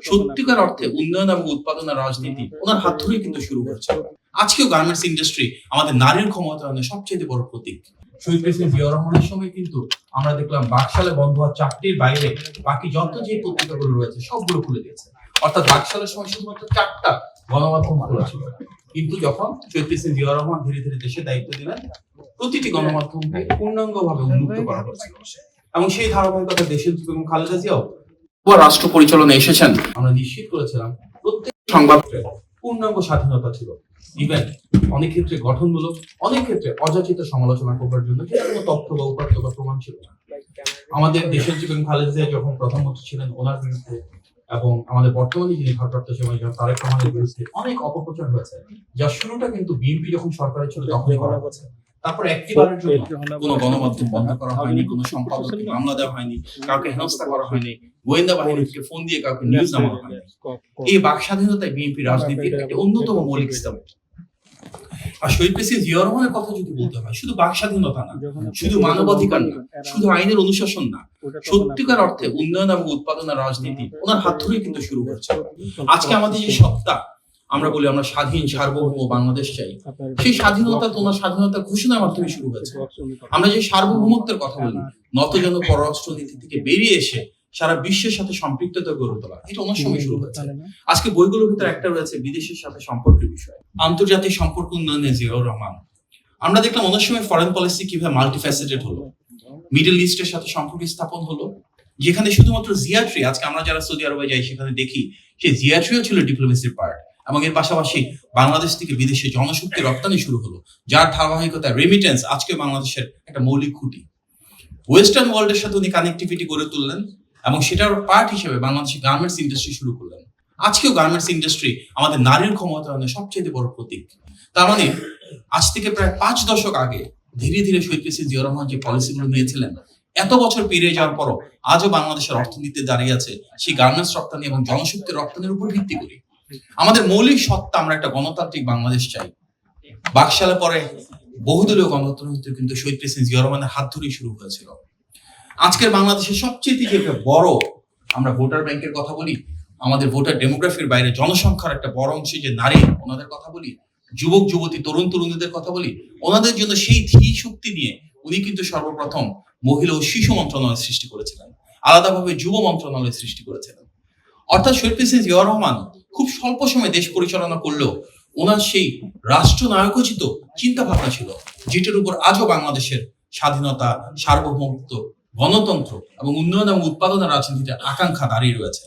সত্যিকার অর্থে উন্নয়ন এবং উৎপাদনের রাজনীতি ওনার হাত ধরেই কিন্তু শুরু হয়েছে। আজকেও গার্মেন্টস ইন্ডাস্ট্রি আমাদের নারীর ক্ষমতায়নের সবচেয়ে বড় প্রতীক। শহীদ প্রেসিডেন্ট জিয়া রহমানের সময় কিন্তু আমরা দেখলাম বাকশালে বন্ধ হওয়া 4টির বাইরে বাকি যত যে পত্রিকাগুলো রয়েছে সবগুলো খুলে দিয়েছে। অর্থাৎ বাকশালের সময় শুধুমাত্র 4টা গণমাধ্যম খোলা ছিল, কিন্তু যখন শহীদ প্রেসিডেন্ট জিয়া রহমান ধীরে ধীরে দেশে দায়িত্ব দিলেন, প্রতিটি গণমাধ্যমকে পূর্ণাঙ্গভাবে উন্মুক্ত করা হয়েছিল। এবং সেই ধারাবাহিকতা দেশের এবং খালেদা জিয়াও রাষ্ট্র পরিচালনায় এসেছেন। আমরা নিশ্চিত করেছিলাম প্রত্যেক সংবাদে পূর্ণাঙ্গ স্বাধীনতা ছিল। ইভেন অনেক ক্ষেত্রে গঠনমূলক, অনেক ক্ষেত্রে অযাচিত সমালোচনা করবার জন্য সেটা কোনো তথ্য বা উপাত্ত বা প্রমাণ ছিল না। আমাদের দেশের এবং খালেদা জিয়া যখন প্রধানমন্ত্রী ছিলেন ওনার বিরুদ্ধে এবং আমাদের বর্তমানে যিনি ভারপ্রাপ্ত সময় তারেক রহমানের বিরুদ্ধে অনেক অপপ্রচার হয়েছে, যার শুরুটা কিন্তু বিএনপি যখন সরকারে ছিল তখনই করা হয়েছে। তারপর একটিবারের জন্য কোনো গণমাধ্যম বন্ধ করা হয়নি, কোনো সম্পাদককে মামলা দেওয়া হয়নি, কাউকে হেনস্থা করা হয়নি, গোয়েন্দা বাহিনী থেকে ফোন দিয়ে কাউকে নিউজ নামানো হয়নি। এই বাক স্বাধীনতায় বিএনপি রাজনীতির একটি অন্যতম মৌলিক স্তম্ভ। আর শহীদ প্রেসিডেন্ট জিয়া রহমানের কথা যদি বলতে হয়, শুধু বাক স্বাধীনতা না, শুধু মানবাধিকার না, শুধু আইনের অনুশাসন না, সত্যিকার অর্থে উন্নয়ন এবং উৎপাদনের রাজনীতি ওনার হাত ধরেই কিন্তু শুরু হয়েছে। আজকে আমাদের যে সত্তা আমরা বলি আমরা স্বাধীন সার্বভৌম বাংলাদেশ চাই, সেই স্বাধীনতা তোমার স্বাধীনতা ঘোষণার মাধ্যমে শুরু হয়েছে। আমরা যে সার্বভৌমত্বের কথা বলি, নতজন পররাষ্ট্র নীতি থেকে বেরিয়ে এসে সারা বিশ্বের সাথে সম্পৃক্ততা গড়ে তোলা, এটা অনেক সময় শুরু হয়েছে। আজকে বইগুলোর ভিতরে একটা রয়েছে বিদেশের সাথে সম্পর্কের বিষয়, আন্তর্জাতিক সম্পর্ক উন্নয়নে জিয়াউর রহমান। আমরা দেখলাম অনেক সময় ফরেন পলিসি কিভাবে মাল্টিফ্যাসেটেড হলো, মিডল ইস্টের সাথে সম্পর্ক স্থাপন হলো, যেখানে শুধুমাত্র জিয়াট্রি, আজকে আমরা যারা সৌদি আরবে যাই সেখানে দেখি সেই জিয়াট্রিও ছিল ডিপ্লোমেসির পার্ট। এবং এর পাশাপাশি বাংলাদেশ থেকে বিদেশে জনশক্তি রপ্তানি শুরু হলো, যার ধারাবাহিকতায় রেমিটেন্স আজকে বাংলাদেশের একটা মৌলিক খুঁটি। ওয়েস্টার্ন ওয়ার্ল্ডের সাথে উনি কানেক্টিভিটি গড়ে তুললেন এবং সেটার পার্ট হিসেবে বাংলাদেশে গার্মেন্টস ইন্ডাস্ট্রি শুরু করলেন। আজকেও গার্মেন্টস ইন্ডাস্ট্রি আমাদের নারীর ক্ষমতায়নের সবচেয়ে বড় প্রতীক। তার মানে আজ থেকে প্রায় 5 দশক আগে ধীরে ধীরে শহীদ প্রেসিডেন্ট জিয়া রহমান যে পলিসিগুলো নিয়েছিলেন, এত বছর পেরিয়ে যাওয়ার পরও আজও বাংলাদেশের অর্থনীতিতে দাঁড়িয়ে আছে সেই গার্মেন্টস রপ্তানি এবং জনশক্তির রপ্তানির উপর ভিত্তি করে। আমাদের মৌলিক সত্তা আমরা একটা গণতান্ত্রিক বাংলাদেশ চাই। বাকশালে পরে বহুদলীয় গণতন্ত্র কিন্তু শহীদ প্রেসিডেন্ট জিয়া রহমানের হাত ধরেই শুরু হয়েছিল। আজকের বাংলাদেশের সবচেয়ে যে বড় আমরা ভোটার ব্যাংকের কথা বলি, আমাদের ভোটার ডেমোগ্রাফির বাইরে জনসংখ্যার একটা বড় অংশে যে নারী, ওনাদের কথা বলি, যুবক যুবতী তরুণ তরুণীদের কথা বলি, ওনাদের জন্য সেই ধী শক্তি নিয়ে উনি কিন্তু সর্বপ্রথম মহিলা ও শিশু মন্ত্রণালয় সৃষ্টি করেছিলেন, আলাদাভাবে যুব মন্ত্রণালয় সৃষ্টি করেছিলেন। অর্থাৎ শহীদ প্রেসিডেন্ট জিয়া রহমান খুব স্বল্প সময় দেশ পরিচালনা করলেও ওনার সেই রাষ্ট্রনায়কোচিত চিন্তা ভাবনা ছিল, যেটার উপর আজও বাংলাদেশের স্বাধীনতা, সার্বভৌমত্ব, গণতন্ত্র এবং উন্নয়ন এবং উৎপাদনের রাজনীতির আকাঙ্ক্ষা দাঁড়িয়ে রয়েছে।